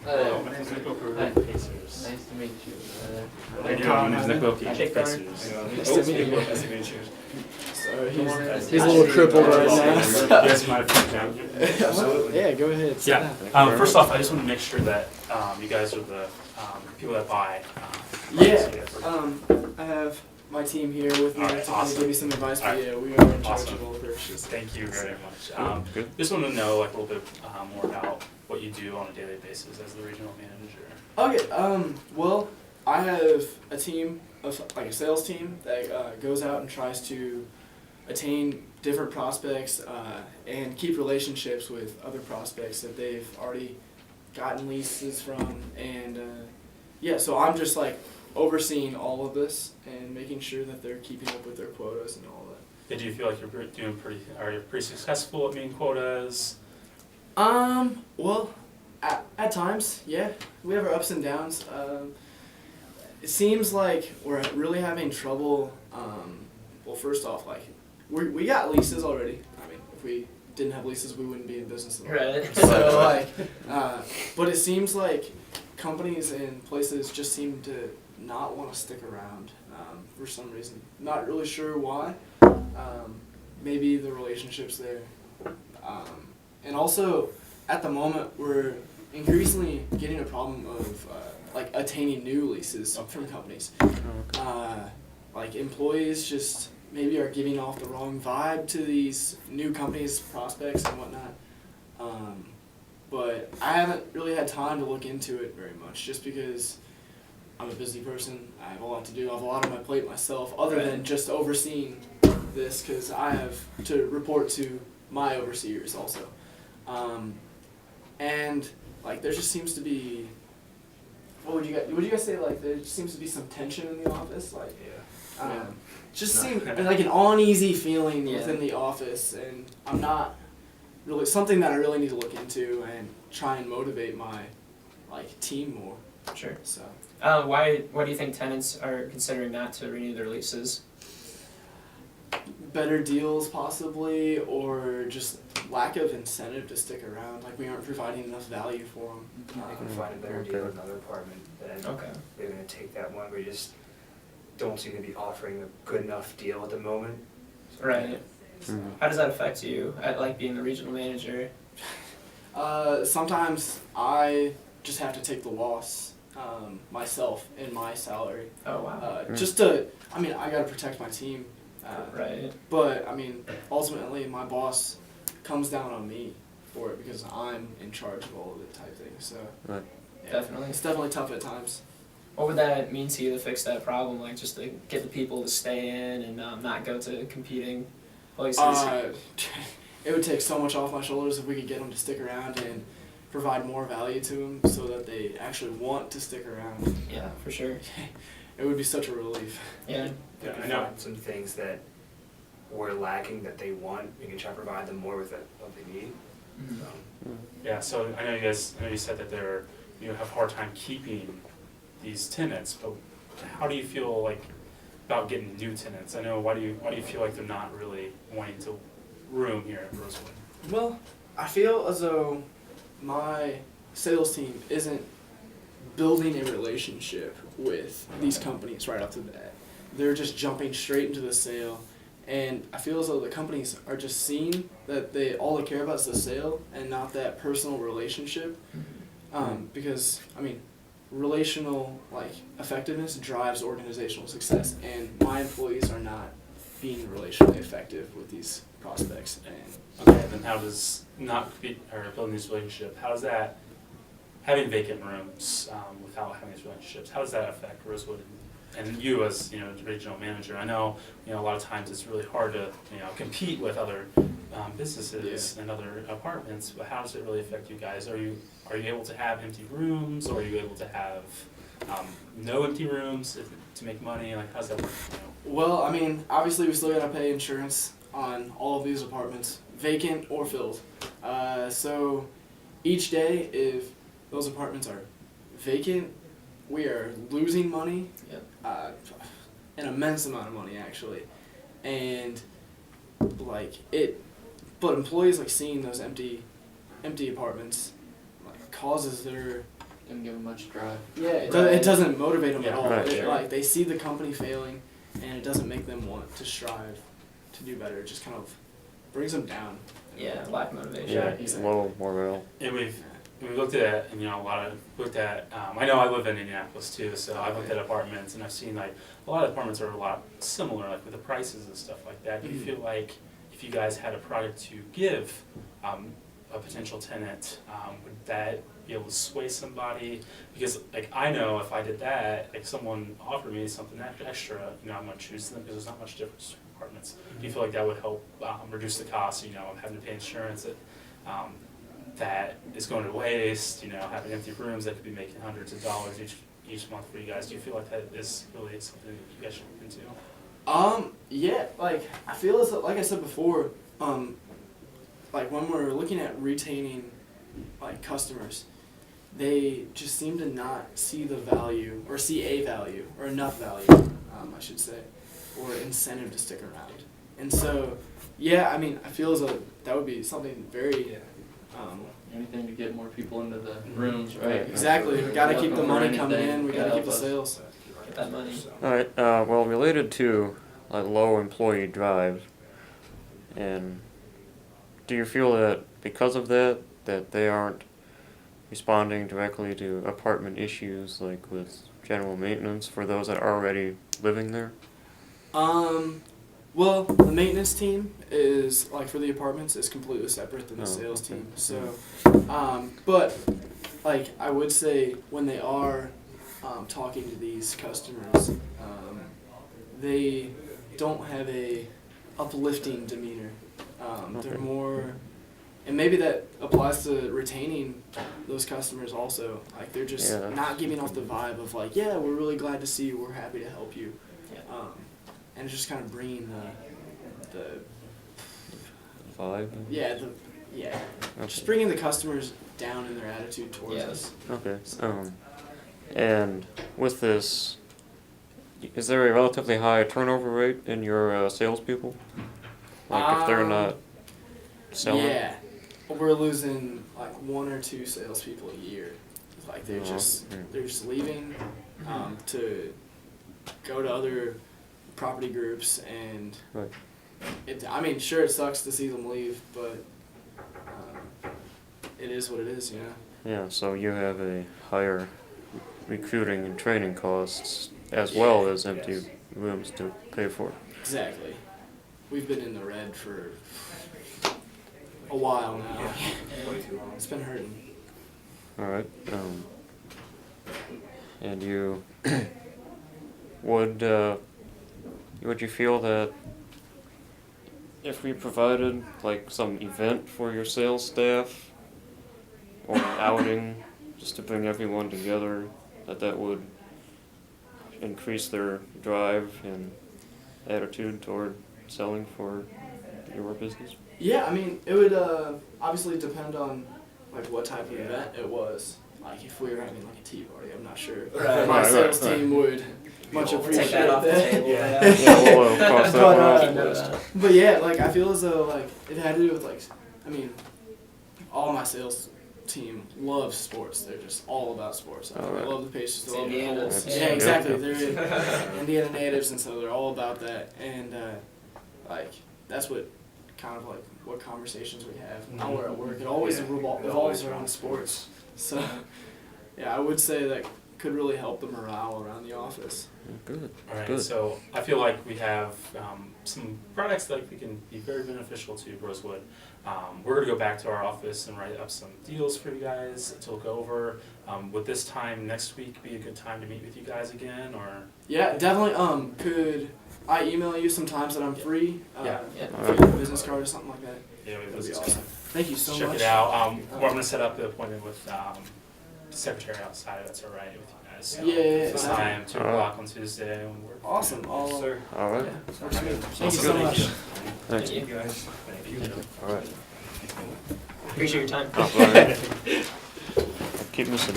My name's Nick Oker Hi. with Pacers. Nice to meet you. How you doing? My name's Nick Oker Hi. with Pacers. Nice to meet you. Nice to meet you. Sorry, He's he's a little crippled right You now. guys mind if I come down? Absolutely. Yeah, go ahead. sit Yeah. down. First off, I just want to make sure that you guys are the people that buy. Yeah, I have my team here with me Alright, to awesome. give you some advice, but Alright. yeah, we are in charge Awesome. of all the purchases. Thank you very much. Just want to know like a little bit more about what you do on a daily basis as the regional manager. Okay, well, I have a team of, like a sales team that goes out and tries to attain different prospects and keep relationships with other prospects that they've already gotten leases from, and yeah, so I'm just like overseeing all of this and making sure that they're keeping up with their quotas and all that. Do you feel like you're are you pretty successful at meeting quotas? Well, at times, yeah, we have our ups and downs. It seems like we're really having trouble. Well, first off, like we got leases already. I mean, if we didn't have leases, we wouldn't be in business at all. Right. So like, but it seems like companies and places just seem to not want to stick around for some reason. Not really sure why. Maybe the relationships there, and also at the moment we're increasingly getting a problem of like attaining new leases from companies. Like employees just maybe are giving off the wrong vibe to these new companies, prospects and whatnot. But I haven't really had time to look into it very much, just because I'm a busy person. I have a lot to do. I have a lot on my plate myself, other than just overseeing this, because I have to report to my overseers also. And like there just seems to be, would you guys say, like there just seems to be some tension in the office, like just seems like an uneasy feeling within the office, and I'm not really, something that I really need to look into and try and motivate my like team more. Sure. So Why do you think tenants are considering not to renew their leases? better deals possibly, or just lack of incentive to stick around. Like we aren't providing enough value for them. They can find a better deal with another apartment, then Okay. they're gonna take that one, but you just don't seem to be offering a good enough deal at the moment. Right. So, How does that affect you? At like being the regional manager. sometimes I just have to take the loss myself in my salary. Oh wow. Just to, I mean, I gotta protect my team. Right. But I mean, ultimately, my boss comes down on me for it because I'm in charge of all of it, type thing. So Right. yeah, Definitely. it's definitely tough at times. What would that mean to you to fix that problem? Like just to get the people to stay in and not go to competing places. It would take so much off my shoulders if we could get them to stick around and provide more value to them, so that they actually want to stick around. Yeah, for sure. It would be such a relief. Yeah. They can find some things that we're lacking that they want, we can try to provide them more with what they need. Mhm. So, Yeah, so I know you said that you have a hard time keeping these tenants, but how do you feel like about getting new tenants? I know, why do you feel like they're not really wanting to room here at Rosewood? Well, I feel as though my sales team isn't building a relationship with these companies right off the bat. They're just jumping straight into the sale, and I feel as though the companies are just seeing that all they care about is the sale and not that personal relationship. Because I mean, relational like effectiveness drives organizational success, and my employees are not being relationally effective with these prospects. And Okay, then how does building this relationship, how does that, having vacant rooms without having these relationships, how does that affect Rosewood and you as the regional manager? I know a lot of times it's really hard to compete with other businesses and other apartments, but how does it really affect you guys? Are you able to have empty rooms, or are you able to have no empty rooms to make money? Like, how does that work? well, I mean, obviously we still gotta pay insurance on all of these apartments, vacant or filled. So each day, if those apartments are vacant, we are losing money. Yep. An immense amount of money actually, and but employees like seeing those empty apartments like causes their Didn't give them much drive. Yeah, it, Right. it doesn't motivate them at Yeah, all. right, It, sure. like they see the company failing, and it doesn't make them want to strive to do better. It just kind of brings them down. Yeah, lack of motivation. Yeah, exactly. low morale. And we've looked at, you know, I know I live in Indianapolis too, so I've looked at apartments and I've seen like, a lot of apartments are a lot similar, like with the prices and stuff like that. Do you Mhm. feel like if you guys had a product to give, a potential tenant, would that be able to sway somebody? Because like, I know if I did that, like someone offered me something extra, you know, I'm gonna choose them because there's not much difference between apartments. Do you feel like that would help, reduce the cost, you know, of having to pay insurance that is going to waste, you know, having empty rooms that could be making hundreds of dollars each month for you guys? Do you feel like that is really something that you guys should look into? Yeah, like I feel as like I said before, like when we're looking at retaining like customers, they just seem to not see the value or see a value or enough value, I should say, or incentive to stick around. And so, yeah, I mean, I feel as though that would be something very, Anything to get more people into the Mhm. rooms, right? Right. exactly. We gotta keep the Looking for money coming anything, in. We gotta gotta keep the help us. sales. Get that money. Alright, well, related to low employee drive, and do you feel that because of that, that they aren't responding directly to apartment issues like with general maintenance for those that are already living there? Well, the maintenance team is like for the apartments is completely separate than the Oh, sales okay. team. So, but like I would say when they are talking to these customers, they don't have a uplifting demeanor. Okay. They're more, and maybe that applies to retaining those customers also. Like they're just Yeah. not giving off the vibe of like, yeah, we're really glad to see you. We're happy to help you. Yeah. And it's just kind of bringing the Vibe? yeah, just Okay. bringing the customers down in their attitude towards Yeah. us. Okay, and with this, is there a relatively high turnover rate in your salespeople? Like if they're not selling? Yeah, we're losing like 1 or 2 salespeople a year. Like they're just leaving to go to other property groups, and Right. I mean, sure, it sucks to see them leave, but it is what it is, you know. Yeah, so you have a higher recruiting and training costs as well as empty Yes. rooms to pay for. Exactly. We've been in the red for a while now. Way too long. It's been hurting. Alright, and you would you feel that if we provided like some event for your sales staff or an outing just to bring everyone together, that would increase their drive and attitude toward selling for your business? Yeah, I mean, it would obviously depend on like what type of event it was. Like if we were having like a tea party, I'm not sure if Right. my Right, sales right. team would much Take appreciate Take that off the table. Yeah. Yeah, we'll cross that But, one off uh, the list. But yeah, like I feel as though like it had to do with like, I mean, all my sales team loves sports. They're just all about sports. Like, Oh, they right. love the Pacers. They It's love the Indiana's. Bulls. Yeah. Yeah, exactly. Yeah. They're Indiana natives, and so they're all about that. And like that's what kind of like what conversations we have now we're at work. It always Yeah. revolves around sports. So yeah, I would say that could really help the morale around the office. Good. Alright, Good. so I feel like we have some products that we can be very beneficial to Rosewood. We're gonna go back to our office and write up some deals for you guys to look over. Would this time next week be a good time to meet with you guys again, or? Yeah, definitely. Could I email you some times that I'm free? Yeah. Yeah. If you have a business card or something like that. Yeah, we have That'd be this awesome. Thank you so check much. it out. We're gonna set up the appointment with the secretary outside. If that's all right with you guys. So Yeah. This time, 2 o'clock on Tuesday. When we're Awesome. I'll, Sir. Alright, yeah, works good. Thank Sounds you so good. much. thanks. Thank you. guys. Thank you. Alright. Appreciate your time. Keep missing.